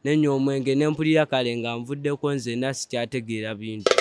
nenywa omwenge ne mpulira kale nga nvuddeko nzenna sikyategeera bintu.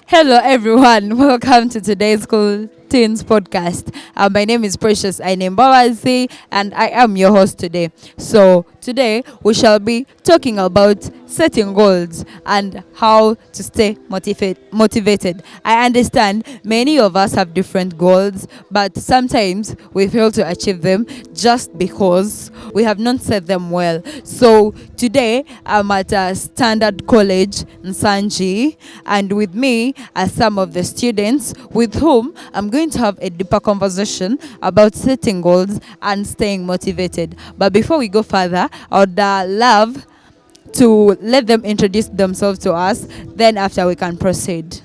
Hello everyone, welcome to today's Cool Teens podcast. My name is Precious Ainembawazi and I am your host today. So today we shall be talking about setting goals and how to stay motivated. I understand many of us have different goals, but sometimes we fail to achieve them just because we have not set them well. So today I'm at Standard College Nsangi, and with me are some of the students with whom I'm going to have a deeper conversation about setting goals and staying motivated. But before we go further, I would love to let them introduce themselves to us. Then after we can proceed.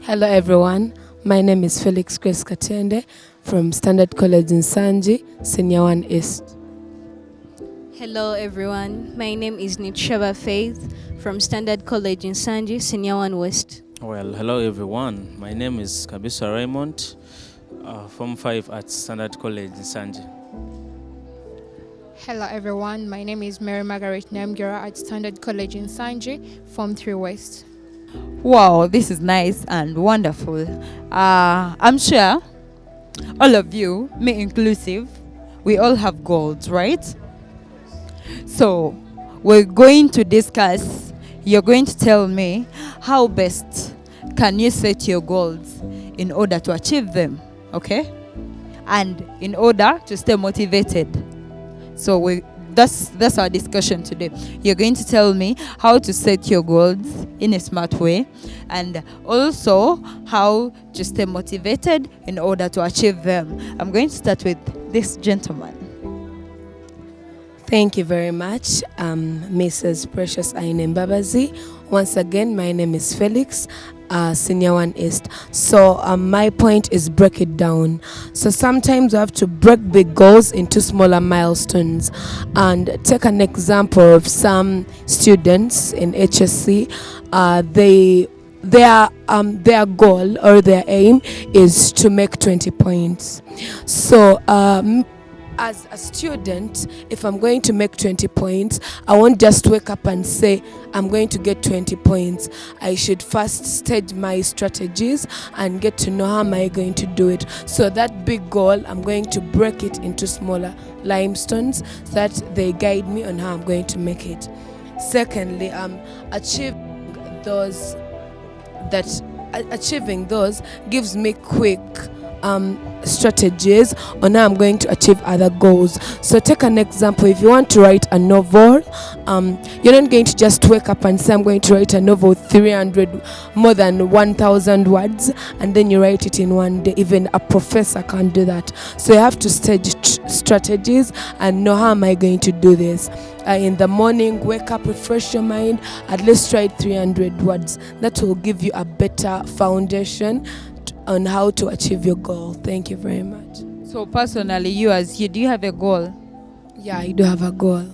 Hello everyone, my name is Felix Grace Katende from Standard College Nsangi, Senior 1 East. Hello everyone, my name is Nitshaba Faith from Standard College Nsangi, Senior 1 West. Well, hello everyone, my name is Kabisa Raymond, Form 5 at Standard College Nsangi. Hello everyone, my name is Mary Margaret Namgira at Standard College Nsangi, Form 3 West. Wow, this is nice and wonderful. I'm sure all of you, me inclusive, we all have goals, right? So we're going to discuss, you're going to tell me how best can you set your goals in order to achieve them, okay? And in order to stay motivated. So that's our discussion today. You're going to tell me how to set your goals in a smart way and also how to stay motivated in order to achieve them. I'm going to start with this gentleman. Thank you very much, Mrs. Precious Ainembabazi. Once again, my name is Felix, Senior 1 East. So my point is break it down. So sometimes we have to break big goals into smaller milestones. And take an example of some students in HSC. Their goal or their aim is to make 20 points. So as a student, if I'm going to make 20 points, I won't just wake up and say, I'm going to get 20 points. I should first stage my strategies and get to know how am I going to do it. So that big goal, I'm going to break it into smaller milestones so that they guide me on how I'm going to make it. Secondly, achieving those gives me quick strategies on how I'm going to achieve other goals. So take an example. If you want to write a novel, you're not going to just wake up and say I'm going to write a novel 300 more than 1,000 words and then you write it in one day. Even a professor can't do that. So you have to stage strategies and know how am I going to do this. In the morning, wake up, refresh your mind, at least write 300 words. That will give you a better foundation on how to achieve your goal. Thank you very much. So personally, do you have a goal? Yeah, I do have a goal.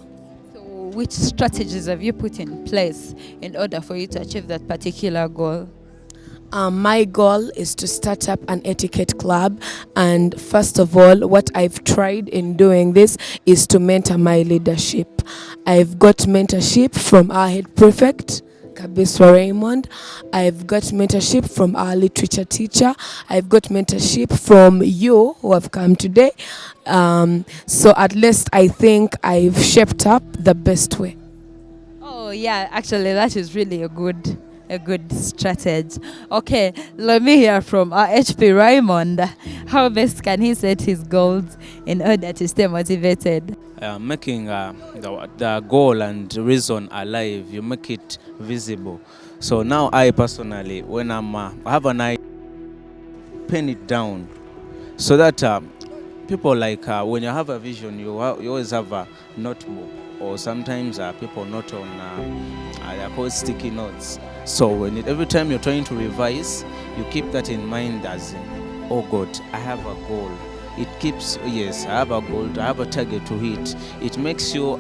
So which strategies have you put in place in order for you to achieve that particular goal? My goal is to start up an etiquette club, and first of all, what I've tried in doing this is to mentor my leadership. I've got mentorship from our head prefect, Kabisa Raymond. I've got mentorship from our literature teacher. I've got mentorship from you who have come today. So at least I think I've shaped up the best way. Oh yeah, actually that is really a good strategy. Okay, let me hear from our HP Raymond. How best can he set his goals in order to stay motivated? Making the goal and reason alive, you make it visible. So now I personally, when I have an idea, pen it down so that people like when you have a vision, you always have a notebook, or sometimes people note on they're called sticky notes. So every time you're trying to revise, you keep that in mind as, oh God, I have a goal. it keeps, yes, I have a goal, I have a target to hit. It makes you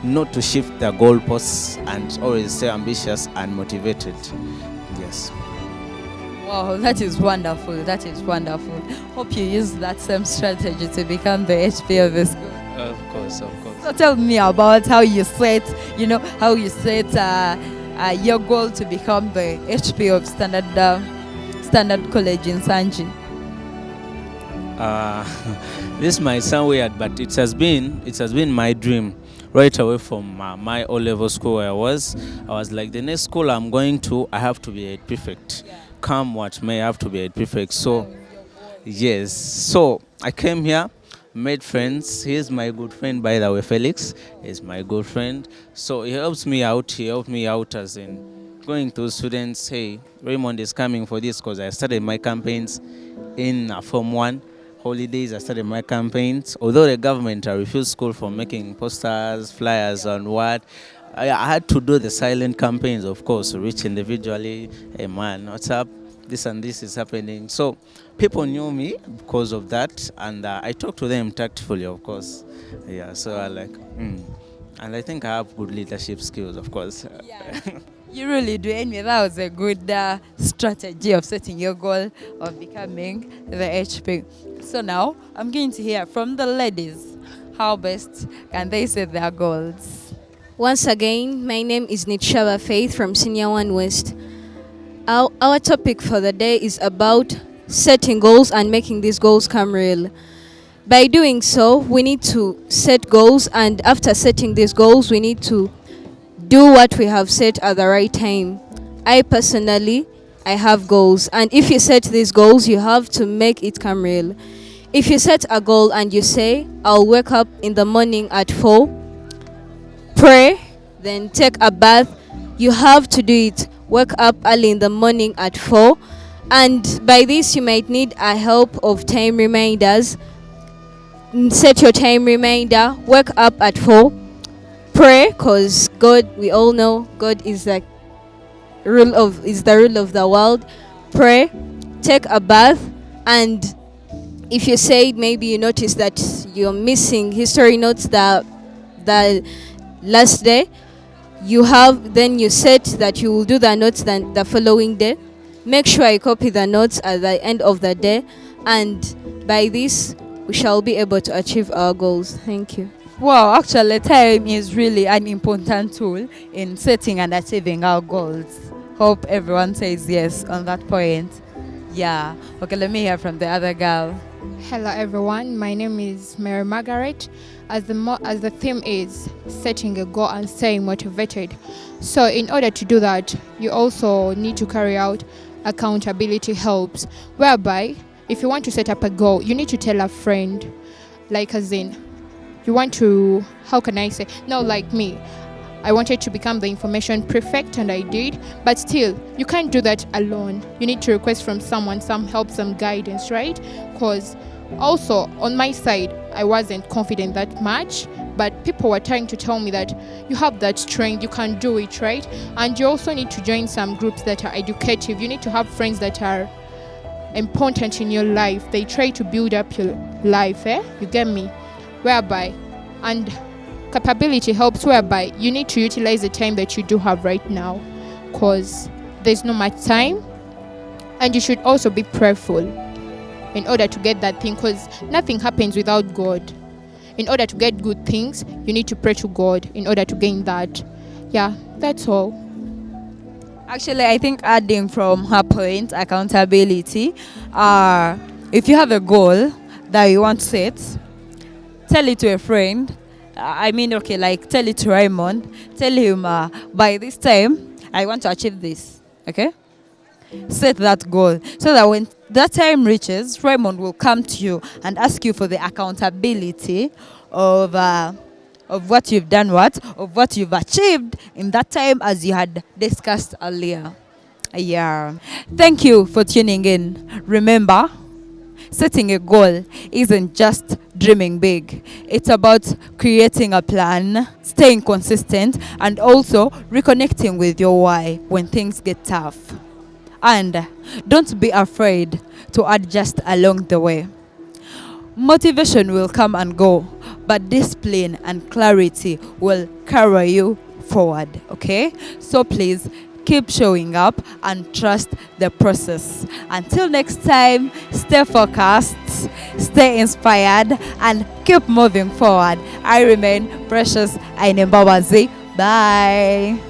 not to shift the goalposts and always stay ambitious and motivated. Yes. Wow, that is wonderful. That is wonderful. Hope you use that same strategy to become the HP of the school. Of course, of course. So tell me about how you set, your goal to become the HP of Standard College Nsangi. This might sound weird, but it has been my dream right away from my O-level school where I was like, the next school I'm going to, I have to be a prefect. Come what may, I have to be a prefect. So yes, so I came here, made friends. He's my good friend, by the way. Felix is my good friend, so he helps me out. He helped me out as in going to students, hey, Raymond is coming for this, because I started my campaigns in Form 1 holidays. I started my campaigns, although the government refused school from making posters, flyers, and what. I had to do the silent campaigns, of course, reach individually. Hey man, what's up? This and this is happening. So people knew me because of that, and I talked to them tactfully, of course. Yeah, so I like, and I think I have good leadership skills, of course. Yeah. You really do. Anyway, that was a good strategy of setting your goal of becoming the HP. So now I'm going to hear from the ladies. How best can they set their goals? Once again, my name is Nitshaba Faith from Senior 1 West. Our topic for the day is about setting goals and making these goals come real. By doing so, we need to set goals, and after setting these goals, we need to do what we have set at the right time. I personally have goals, and if you set these goals, you have to make it come real. If you set a goal and you say, I'll wake up in the morning at 4, pray, then take a bath, you have to do it. Wake up early in the morning at 4, and by this you might need a help of time reminders. Set your time reminder, wake up at 4, pray, because God, we all know God is the rule of the world. Pray, take a bath, and if you say maybe you notice that you're missing history notes the last day, you set that you will do the notes then the following day. Make sure I copy the notes at the end of the day, and by this we shall be able to achieve our goals. Thank you. Wow, actually time is really an important tool in setting and achieving our goals. Hope everyone says yes on that point. Yeah. Okay, let me hear from the other girl. Hello everyone, my name is Mary Margaret. As the theme is setting a goal and staying motivated, so in order to do that, you also need to carry out accountability helps, whereby if you want to set up a goal, you need to tell a friend, like as in, you want to, how can I say, no, like me, I wanted to become the information prefect and I did, but still, you can't do that alone. You need to request from someone some help, some guidance, right? Because also on my side, I wasn't confident that much, but people were trying to tell me that you have that strength, you can do it, right? And you also need to join some groups that are educative. You need to have friends that are important in your life. They try to build up your life, you get me? Whereby, and capability helps, whereby you need to utilize the time that you do have right now, because there's no much time, and you should also be prayerful in order to get that thing, because nothing happens without God. In order to get good things, you need to pray to God in order to gain that. Yeah, that's all. Actually, I think adding from her point, accountability, if you have a goal that you want to set, tell it to a friend. Tell it to Raymond. Tell him, by this time, I want to achieve this. Okay? Set that goal so that when that time reaches, Raymond will come to you and ask you for the accountability of what you've done, of what you've achieved in that time, as you had discussed earlier. Yeah. Thank you for tuning in. Remember, setting a goal isn't just dreaming big. It's about creating a plan, staying consistent, and also reconnecting with your why when things get tough. And don't be afraid to adjust along the way. Motivation will come and go, but discipline and clarity will carry you forward. Okay, so please keep showing up and trust the process. Until next time, stay focused, stay inspired, and keep moving forward. I remain Precious Ainembawazi. Bye.